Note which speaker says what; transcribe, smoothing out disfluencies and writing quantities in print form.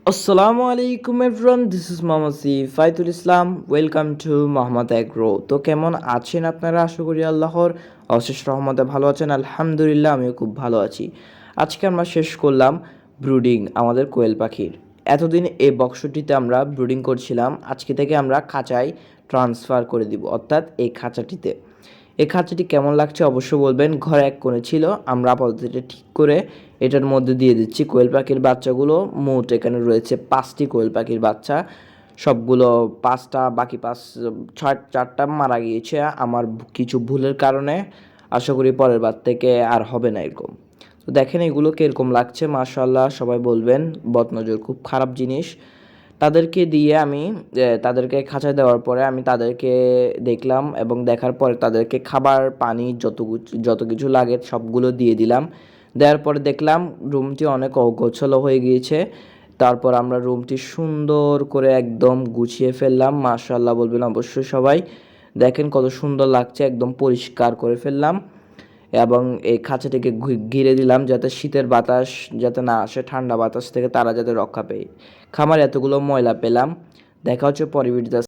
Speaker 1: আসসালামু আলাইকুম everyone, this is Mohammad Faitul Islam. Welcome to Mohammad agro. তো কেমন আছেন আপনারা? আশা করি আল্লাহর অশেষ রহমতে ভালো আছেন। আলহামদুলিল্লাহ, আমিও খুব ভালো আছি। আজকে আমরা শেষ করলাম ব্রুডিং আমাদের কোয়েল পাখির। এতদিন এই বক্সটিতে আমরা ব্রুডিং করছিলাম, আজকে থেকে আমরা খাঁচায় ট্রান্সফার করে দিব, অর্থাৎ এই খাঁচাটিতে। এই খাঁচাটি কেমন লাগছে অবশ্যই বলবেন। ঘরে এক কোণে ছিল, আমরা আপাতত এটা ঠিক করে এটার মধ্যে দিয়ে দিচ্ছি কোয়েল পাখির বাচ্চাগুলো। মোট এখানে রয়েছে 5টি কোয়েল পাখির বাচ্চা। সবগুলো 5টা, বাকি 4টা মারা গিয়েছে আমার কিছু ভুলের কারণে। আশা করি পরের বার থেকে আর হবে না এরকম। তো দেখেন এগুলো কীরকম লাগছে, মাশাআল্লাহ। সবাই বলবেন বদনজর খুব খারাপ জিনিস। তাদেরকে দিয়ে আমি তাদেরকে খাঁচায় দেওয়ার পরে আমি তাদেরকে দেখলাম এবং দেখার পরে তাদেরকে খাবার পানি যত কিছু লাগে সবগুলো দিয়ে দিলাম। দেওয়ার পরে দেখলাম রুমটি অনেক অগোছালো হয়ে গিয়েছে। তারপর আমরা রুমটি সুন্দর করে একদম গুছিয়ে ফেললাম। মাশাআল্লাহ বলবেন অবশ্যই সবাই। দেখেন কত সুন্দর লাগছে, একদম পরিষ্কার করে ফেললাম এবং এই খাঁচাটিকে ঘিরে দিলাম যাতে শীতের বাতাস যাতে না আসে, ঠান্ডা বাতাস থেকে তারা যাতে রক্ষা পেয়ে। খামারে এতগুলো ময়লা পেলাম। দেখা হচ্ছে পরের ভিডিওতে।